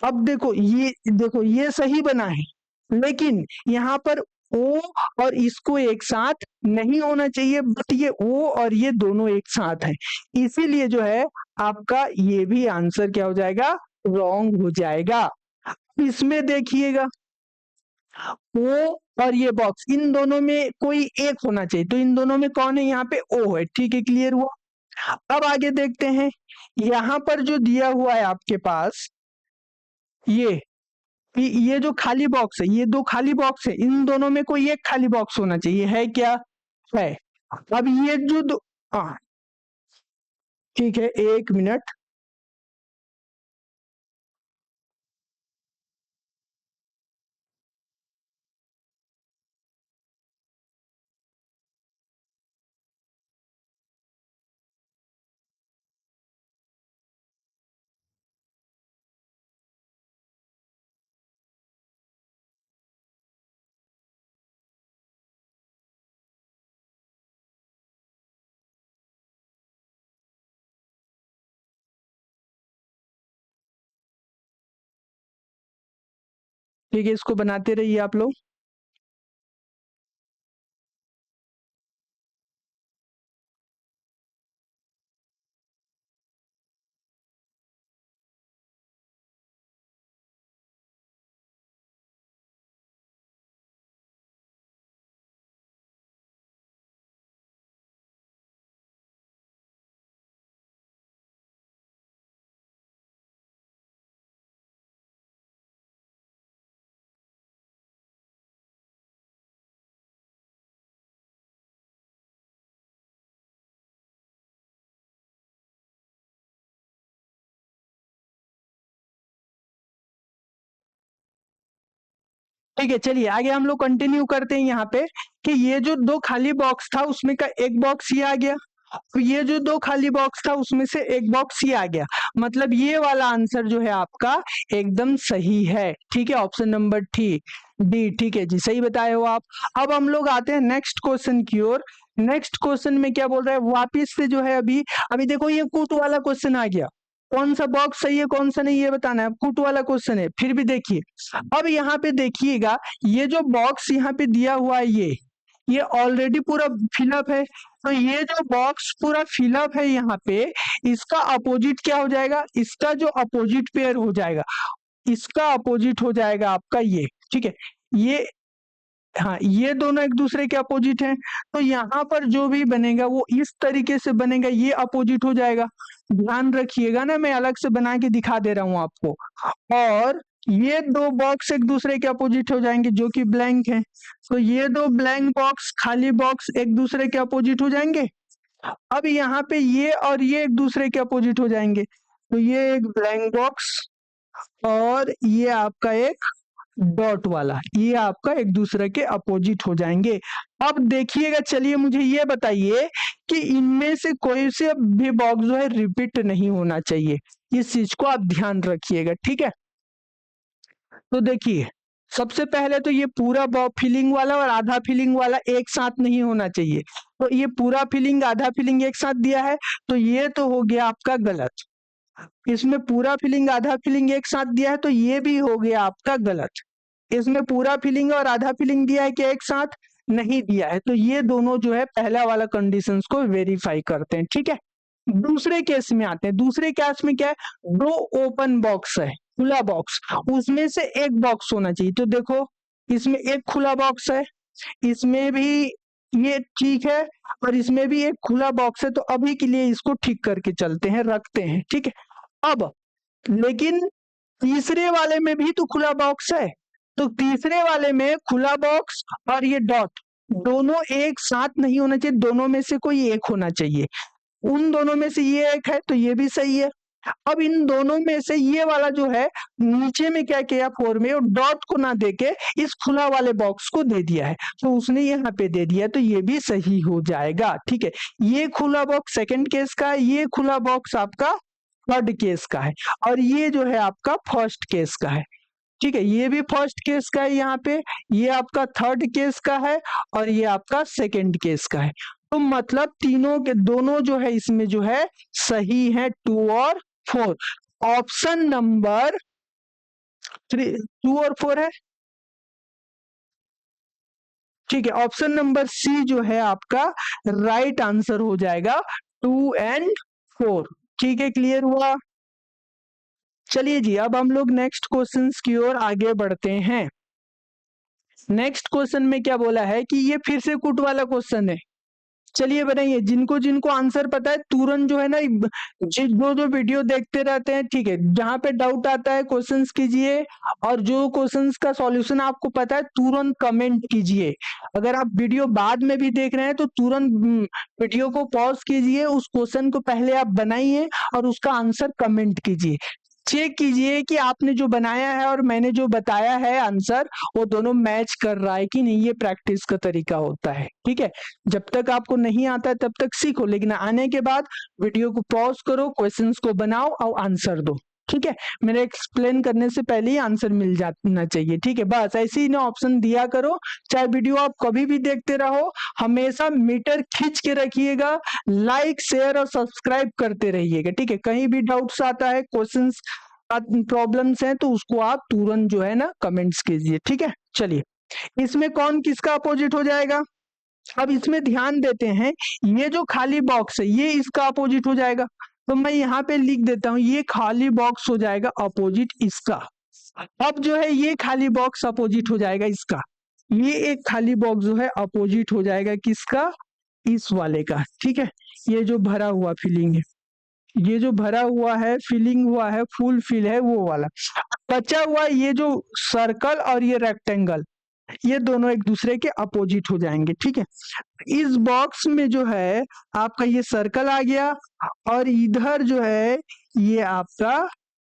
अब देखो ये सही बना है, लेकिन यहाँ पर ओ और इसको एक साथ नहीं होना चाहिए, बट ये ओ और ये दोनों एक साथ हैं, इसीलिए जो है आपका ये भी आंसर क्या हो जाएगा, रॉन्ग हो जाएगा। इसमें देखिएगा ओ और ये बॉक्स, इन दोनों में कोई एक होना चाहिए, तो इन दोनों में कौन है, यहाँ पे ओ है, ठीक है, क्लियर हुआ। अब आगे देखते हैं, यहाँ पर जो दिया हुआ है आपके पास, ये जो खाली बॉक्स है, ये दो खाली बॉक्स है, इन दोनों में कोई एक खाली बॉक्स होना चाहिए, है क्या, है। अब ये जो दो, हाँ ठीक है, 1 मिनट। ठीक है, इसको बनाते रहिए आप लोग। ठीक है, चलिए आगे हम लोग कंटिन्यू करते हैं यहाँ पे कि ये जो दो खाली बॉक्स था उसमें का एक बॉक्स ये आ गया, तो ये जो दो खाली बॉक्स था उसमें से एक बॉक्स ये आ गया, मतलब ये वाला आंसर जो है आपका एकदम सही है। ठीक है, ऑप्शन नंबर डी। ठीक है जी, सही बताए हो आप। अब हम लोग आते हैं नेक्स्ट क्वेश्चन की ओर। नेक्स्ट क्वेश्चन में क्या बोल रहा है, वापिस से जो है अभी अभी देखो ये कूट वाला क्वेश्चन आ गया, कौन सा बॉक्स सही है कौन सा नहीं ये बताना है, कूट वाला क्वेश्चन है। फिर भी देखिए, अब यहाँ पे देखिएगा ये जो बॉक्स यहाँ पे दिया हुआ है ये ऑलरेडी पूरा फिलअप है, तो ये जो बॉक्स पूरा फिलअप है यहाँ पे, इसका अपोजिट क्या हो जाएगा, इसका जो अपोजिट पेयर हो जाएगा, इसका अपोजिट हो जाएगा आपका ये। ठीक है, ये हाँ ये दोनों एक दूसरे के अपोजिट हैं, तो यहाँ पर जो भी बनेगा वो इस तरीके से बनेगा, ये अपोजिट हो जाएगा। ध्यान रखिएगा ना, मैं अलग से बना के दिखा दे रहा हूँ आपको। और ये दो बॉक्स एक दूसरे के अपोजिट हो जाएंगे जो कि ब्लैंक है, तो ये दो ब्लैंक बॉक्स खाली बॉक्स एक दूसरे के अपोजिट हो जाएंगे। अब यहाँ पे ये और ये एक दूसरे के अपोजिट हो जाएंगे, तो ये एक ब्लैंक बॉक्स और ये आपका एक डॉट वाला, ये आपका एक दूसरे के अपोजिट हो जाएंगे। अब देखिएगा, चलिए मुझे ये बताइए कि इनमें से कोई से भी बॉक्स जो है रिपीट नहीं होना चाहिए, इस चीज को आप ध्यान रखिएगा। ठीक है, तो देखिए सबसे पहले तो ये पूरा फिलिंग वाला और आधा फिलिंग वाला एक साथ नहीं होना चाहिए, तो ये पूरा फिलिंग आधा फिलिंग एक साथ दिया है, तो ये तो हो गया आपका गलत। इसमें पूरा फिलिंग आधा फिलिंग एक साथ दिया है, तो ये भी हो गया आपका गलत। इसमें पूरा फिलिंग और आधा फिलिंग दिया है कि एक साथ नहीं दिया है, तो ये दोनों जो है पहला वाला कंडीशंस को वेरीफाई करते हैं। ठीक है, दूसरे केस में आते हैं। दूसरे केस में क्या है, दो ओपन बॉक्स है, खुला बॉक्स, उसमें से एक बॉक्स होना चाहिए। तो देखो इसमें एक खुला बॉक्स है, इसमें भी ये ठीक है, और इसमें भी एक खुला बॉक्स है, तो अभी के लिए इसको ठीक करके चलते हैं, रखते हैं। ठीक है, अब लेकिन तीसरे वाले में भी तो खुला बॉक्स है, तो तीसरे वाले में खुला बॉक्स और ये डॉट दोनों एक साथ नहीं होना चाहिए, दोनों में से कोई एक होना चाहिए। उन दोनों में से ये एक है, तो ये भी सही है। अब इन दोनों में से ये वाला जो है नीचे में क्या किया, 4 में और डॉट को ना देके इस खुला वाले बॉक्स को दे दिया है, तो उसने यहाँ पे दे दिया, तो ये भी सही हो जाएगा। ठीक है, ये खुला बॉक्स सेकंड केस का है, ये खुला बॉक्स आपका थर्ड केस का है, और ये जो है आपका फर्स्ट केस का है। ठीक है, ये भी फर्स्ट केस का है यहाँ पे, ये आपका थर्ड केस का है, और ये आपका सेकंड केस का है। तो मतलब तीनों के दोनों जो है इसमें जो है सही है, 2 और 4। ऑप्शन नंबर 2 और 4 है। ठीक है, ऑप्शन नंबर सी जो है आपका राइट आंसर हो जाएगा, 2 एंड 4। ठीक है, क्लियर हुआ। चलिए जी, अब हम लोग नेक्स्ट क्वेश्चंस की ओर आगे बढ़ते हैं। नेक्स्ट क्वेश्चन में क्या बोला है कि ये फिर से कुट वाला क्वेश्चन है। चलिए बताइए, जिनको जिनको आंसर पता है तुरंत जो है ना, जो जो वीडियो देखते रहते हैं, ठीक है, जहां पे डाउट आता है क्वेश्चंस कीजिए, और जो क्वेश्चंस का सॉल्यूशन आपको पता है तुरंत कमेंट कीजिए। अगर आप वीडियो बाद में भी देख रहे हैं तो तुरंत वीडियो को पॉज कीजिए, उस क्वेश्चन को पहले आप बनाइए और उसका आंसर कमेंट कीजिए। चेक कीजिए कि आपने जो बनाया है और मैंने जो बताया है आंसर, वो दोनों मैच कर रहा है कि नहीं। ये प्रैक्टिस का तरीका होता है। ठीक है, जब तक आपको नहीं आता है तब तक सीखो, लेकिन आने के बाद वीडियो को पॉज करो, क्वेश्चंस को बनाओ और आंसर दो। ठीक है, मेरे एक्सप्लेन करने से पहले ही आंसर मिल जाना चाहिए। ठीक है, बस ऐसे ही ना ऑप्शन दिया करो, चाहे वीडियो आप कभी भी देखते रहो, हमेशा मीटर खींच के रखिएगा, लाइक शेयर और सब्सक्राइब करते रहिएगा। ठीक है, कहीं भी डाउट्स आता है, क्वेश्चंस प्रॉब्लम्स हैं तो उसको आप तुरंत जो है ना कमेंट्स कीजिए, ठीक है। चलिए, इसमें कौन किसका अपोजिट हो जाएगा, अब इसमें ध्यान देते हैं, ये जो खाली बॉक्स है ये इसका अपोजिट हो जाएगा, तो मैं यहाँ पे लिख देता हूँ ये खाली बॉक्स हो जाएगा अपोजिट इसका। अब जो है ये खाली बॉक्स अपोजिट हो जाएगा इसका, ये एक खाली बॉक्स जो है अपोजिट हो जाएगा किसका, इस वाले का, ठीक है। ये जो भरा हुआ फिलिंग है, ये जो भरा हुआ है फिलिंग हुआ है फुल फिल है वो वाला, बचा हुआ ये जो सर्कल और ये रेक्टेंगल, ये दोनों एक दूसरे के अपोजिट हो जाएंगे, ठीक है। इस बॉक्स में जो है आपका ये सर्कल आ गया और इधर जो है ये आपका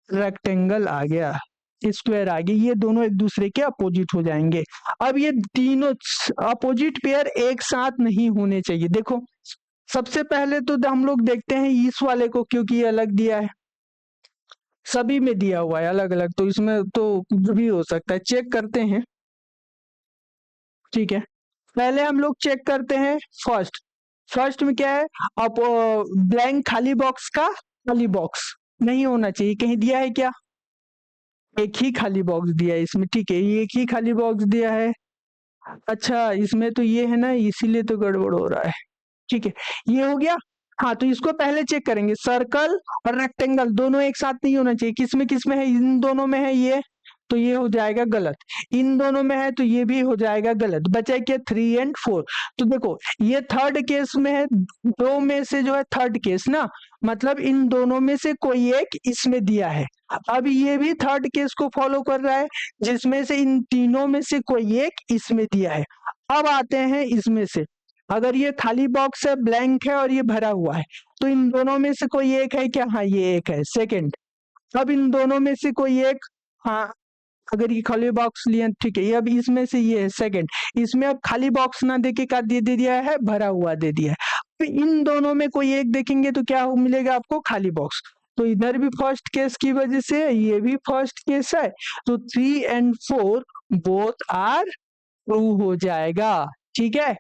रेक्टेंगल आ गया, स्क्वायर आ गया, ये दोनों एक दूसरे के अपोजिट हो जाएंगे। अब ये तीनों अपोजिट पेयर एक साथ नहीं होने चाहिए। देखो, सबसे पहले तो हम लोग देखते हैं इस वाले को, क्योंकि ये अलग दिया है, सभी में दिया हुआ है अलग अलग, तो इसमें तो कुछ भी हो सकता है, चेक करते हैं, ठीक है। पहले हम लोग चेक करते हैं फर्स्ट में क्या है, अब ब्लैंक खाली बॉक्स का खाली बॉक्स नहीं होना चाहिए, कहीं दिया है क्या, एक ही खाली बॉक्स दिया है इसमें, ठीक है, ये एक ही खाली बॉक्स दिया है। अच्छा, इसमें तो ये है ना, इसीलिए तो गड़बड़ हो रहा है, ठीक है, ये हो गया। हाँ, तो इसको पहले चेक करेंगे, सर्कल और रेक्टेंगल दोनों एक साथ नहीं होना चाहिए, किसमें है, इन दोनों में है ये, तो ये हो जाएगा गलत, इन दोनों में है तो ये भी हो जाएगा गलत, बचा क्या 3 और 4। तो देखो ये थर्ड केस में है, दो में से जो है थर्ड केस ना, मतलब इन दोनों में से कोई एक इसमें दिया है। अब ये भी थर्ड केस को फॉलो कर रहा है, जिसमें से इन तीनों में से कोई एक इसमें दिया है। अब आते हैं इसमें से, अगर ये खाली बॉक्स है, ब्लैंक है और ये भरा हुआ है, तो इन दोनों में से कोई एक है क्या, हाँ ये एक है, सेकंड। अब इन दोनों में से कोई एक, हाँ अगर ये खाली बॉक्स लिया, ठीक है, अब इसमें से ये है सेकंड, इसमें अब खाली बॉक्स ना देके क्या दे दिया है, भरा हुआ दे दिया है। तो इन दोनों में कोई एक देखेंगे तो क्या मिलेगा आपको, खाली बॉक्स। तो इधर भी फर्स्ट केस की वजह से ये भी फर्स्ट केस है, तो 3 और 4 बोथ आर ट्रू हो जाएगा, ठीक है।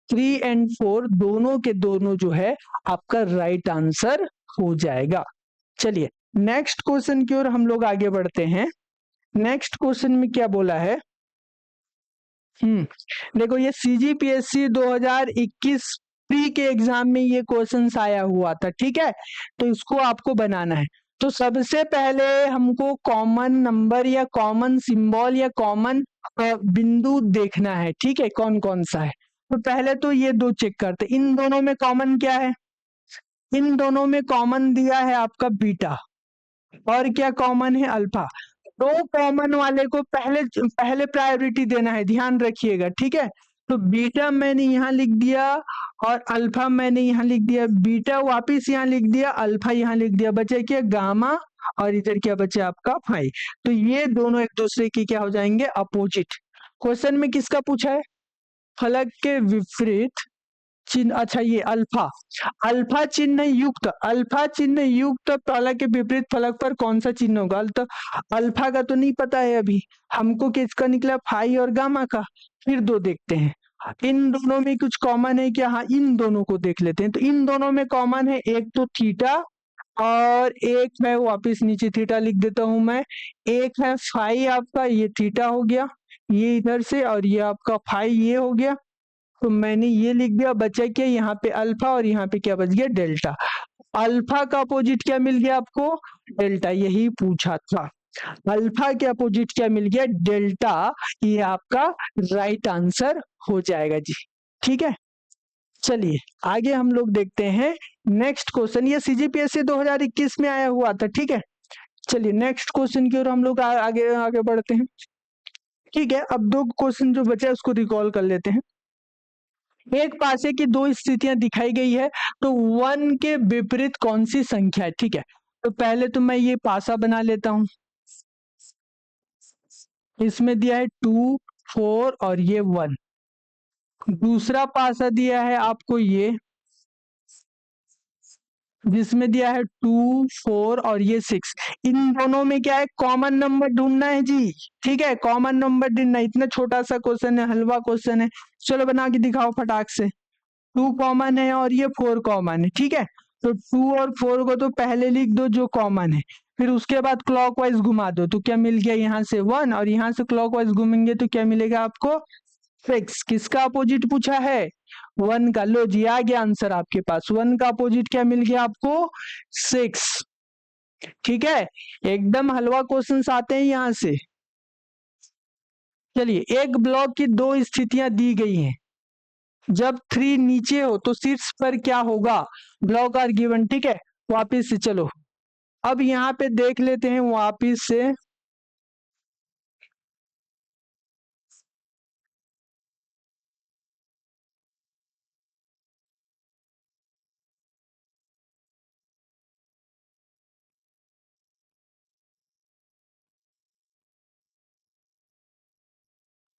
3 और 4 दोनों के दोनों जो है आपका राइट आंसर हो जाएगा। चलिए नेक्स्ट क्वेश्चन की ओर हम लोग आगे बढ़ते हैं। नेक्स्ट क्वेश्चन में क्या बोला है, देखो ये CGPSC 2021 प्री के एग्जाम में ये क्वेश्चंस आया हुआ था, ठीक है। तो इसको आपको बनाना है, तो सबसे पहले हमको कॉमन नंबर या कॉमन सिंबल या कॉमन बिंदु देखना है, ठीक है, कौन कौन सा है। तो पहले तो ये दो चेक करते, इन दोनों में कॉमन क्या है, इन दोनों में कॉमन दिया है आपका बीटा, और क्या कॉमन है, अल्फा। दो कॉमन वाले को पहले प्रायोरिटी देना है, ध्यान रखिएगा, ठीक है। तो बीटा मैंने यहाँ लिख दिया और अल्फा मैंने यहाँ लिख दिया, बीटा वापिस यहाँ लिख दिया, अल्फा यहाँ लिख दिया, बचे क्या गामा, और इधर क्या बचे आपका फाई। तो ये दोनों एक दूसरे की क्या हो जाएंगे, अपोजिट। क्वेश्चन में किसका पूछा है, फलक के विपरीत चिन्ह, अच्छा ये अल्फा, अल्फा चिन्ह युक्त, अल्फा चिन्ह युक्त फलक के विपरीत फलक पर कौन सा चिन्ह होगा। तो अल्फा का तो नहीं पता है अभी हमको, किसका निकला, फाई और गामा का। फिर दो देखते हैं, इन दोनों में कुछ कॉमन है क्या, हाँ इन दोनों को देख लेते हैं। तो इन दोनों में कॉमन है, एक तो थीटा और एक, मैं वापिस नीचे थीटा लिख देता हूं मैं, एक है फाई आपका, ये थीटा हो गया, ये इधर से, और ये आपका फाई ये हो गया। तो मैंने ये लिख दिया, बचा क्या यहाँ पे अल्फा और यहाँ पे क्या बच गया, डेल्टा। अल्फा का अपोजिट क्या मिल गया आपको, डेल्टा, यही पूछा था, अल्फा के अपोजिट क्या मिल गया, डेल्टा। ये आपका राइट आंसर हो जाएगा जी, ठीक है। चलिए आगे हम लोग देखते हैं नेक्स्ट क्वेश्चन, ये CGPSC 2021 में आया हुआ था, ठीक है। चलिए नेक्स्ट क्वेश्चन की ओर हम लोग आगे आगे बढ़ते हैं, ठीक है। अब दो क्वेश्चन जो बचे उसको रिकॉल कर लेते हैं। एक पासे की दो स्थितियां दिखाई गई है, तो 1 के विपरीत कौन सी संख्या है, ठीक है। तो पहले तो मैं ये पासा बना लेता हूं, इसमें दिया है 2 4 और ये 1। दूसरा पासा दिया है आपको ये, जिसमें दिया है 2 4 और ये 6। इन दोनों में क्या है, कॉमन नंबर ढूंढना है जी, ठीक है, कॉमन नंबर ढूंढना। इतना छोटा सा क्वेश्चन है, हलवा क्वेश्चन है, चलो बना के दिखाओ फटाक से। 2 कॉमन है और ये 4 कॉमन है, ठीक है। तो 2 और 4 को तो पहले लिख दो जो कॉमन है, फिर उसके बाद क्लॉकवाइज घुमा दो तो क्या मिल गया यहाँ से 1, और यहाँ से क्लॉकवाइज घूमेंगे तो क्या मिलेगा आपको 6। किसका अपोजिट पूछा है 1 का। लो जी आ गया आंसर आपके पास, 1 का अपोजिट क्या मिल गया आपको 6। ठीक है, एकदम हलवा क्वेश्चंस आते हैं यहाँ से। चलिए, एक ब्लॉक की दो स्थितियां दी गई हैं, जब 3 नीचे हो तो शीर्ष पर क्या होगा, ब्लॉक आर गिवन। ठीक है, वापिस से चलो अब यहाँ पे देख लेते हैं वापिस से।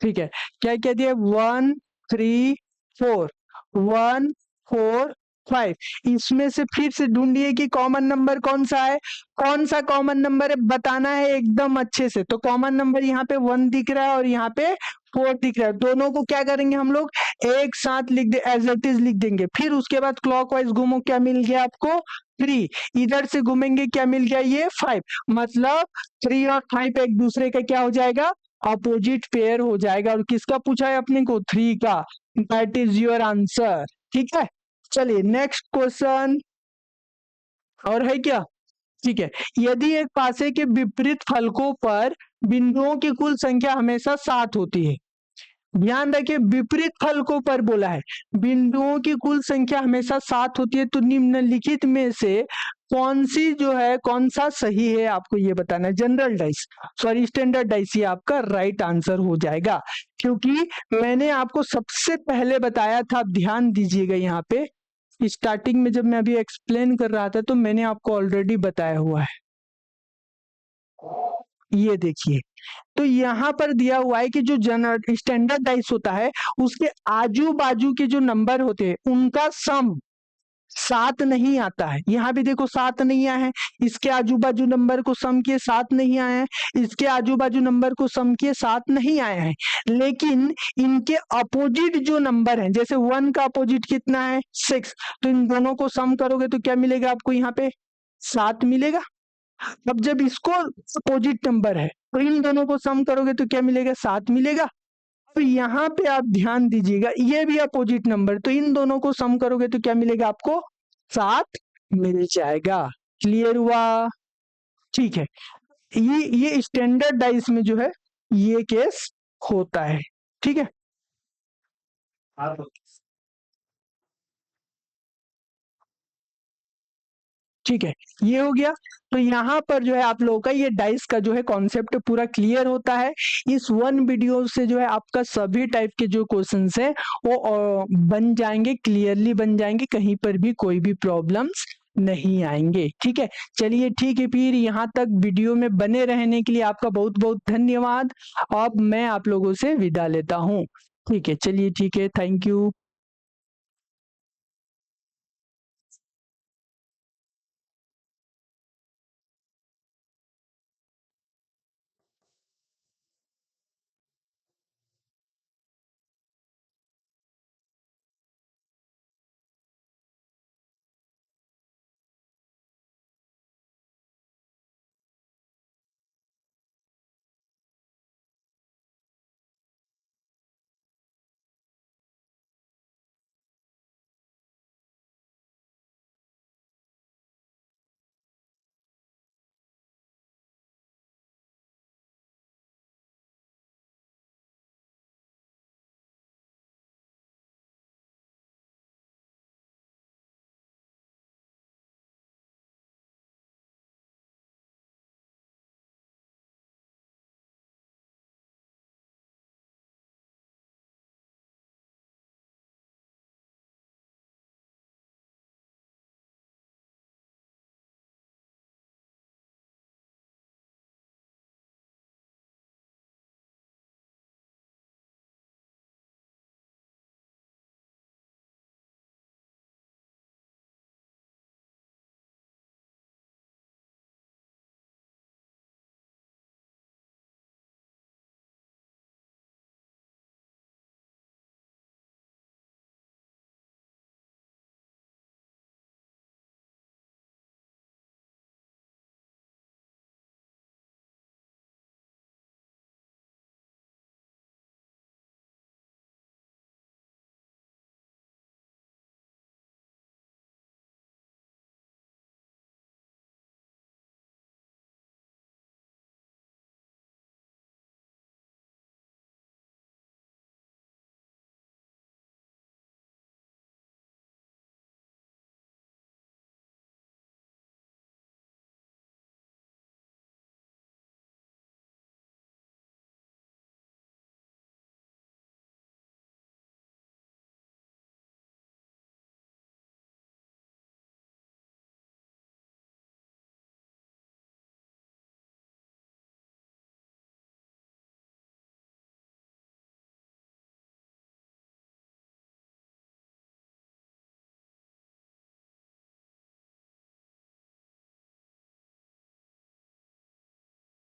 ठीक है, क्या कह दिया 1 3 4, 1 4 5, इसमें से फिर से ढूंढिए कि कॉमन नंबर कौन सा है, कौन सा कॉमन नंबर है बताना है एकदम अच्छे से। तो कॉमन नंबर यहाँ पे 1 दिख रहा है और यहाँ पे 4 दिख रहा है, दोनों को क्या करेंगे हम लोग एक साथ लिख दे, एज इट इज लिख देंगे। फिर उसके बाद क्लॉकवाइज घूमो, क्या मिल गया आपको 3, इधर से घूमेंगे क्या मिल गया ये 5, मतलब 3 और 5 एक दूसरे का क्या हो जाएगा अपोजिट पेयर हो जाएगा। और किसका पूछा है अपने को 3 का, दैट इज योर आंसर। ठीक है, चलिए नेक्स्ट क्वेश्चन और है क्या। ठीक है, यदि एक पासे के विपरीत फलकों पर बिंदुओं की कुल संख्या हमेशा 7 होती है, ध्यान रखिए विपरीत फलकों पर बोला है, बिंदुओं की कुल संख्या हमेशा 7 होती है, तो निम्नलिखित में से कौन सी जो है कौन सा सही है आपको ये बताना है। General dice sorry standard dice ये आपका राइट आंसर हो जाएगा, क्योंकि मैंने आपको सबसे पहले बताया था, आप ध्यान दीजिएगा यहाँ पे स्टार्टिंग में जब मैं अभी एक्सप्लेन कर रहा था तो मैंने आपको ऑलरेडी बताया हुआ है। ये देखिए, तो यहाँ पर दिया हुआ है कि जो जनरल स्टैंडर्ड डाइस होता है उसके आजू बाजू के जो नंबर होते हैं उनका सम 7 नहीं आता है। यहाँ भी देखो 7 नहीं आए हैं, इसके आजू बाजू नंबर को सम किए 7 नहीं आए हैं, इसके आजू बाजू नंबर को सम किए 7 नहीं आए हैं, लेकिन इनके अपोजिट जो नंबर है, जैसे 1 का अपोजिट कितना है 6, तो इन दोनों को सम करोगे तो क्या मिलेगा आपको यहाँ पे 7 मिलेगा। अब जब इसको अपोजिट नंबर है तो इन दोनों को सम करोगे तो क्या मिलेगा 7 मिलेगा। तो यहाँ पे आप ध्यान दीजिएगा, ये भी अपोजिट नंबर, तो इन दोनों को सम करोगे तो क्या मिलेगा आपको 7 मिल जाएगा। क्लियर हुआ। ठीक है, ये स्टैंडर्ड डाइस में जो है ये केस होता है। ठीक है, ठीक है, ये हो गया। तो यहाँ पर जो है आप लोगों का ये डाइस का जो है कॉन्सेप्ट पूरा क्लियर होता है। इस वन वीडियो से जो है आपका सभी टाइप के जो क्वेश्चंस है वो बन जाएंगे, क्लियरली बन जाएंगे, कहीं पर भी कोई भी प्रॉब्लम्स नहीं आएंगे। ठीक है, चलिए ठीक है, फिर यहाँ तक वीडियो में बने रहने के लिए आपका बहुत बहुत धन्यवाद। अब मैं आप लोगों से विदा लेता हूँ। ठीक है, चलिए ठीक है, थैंक यू।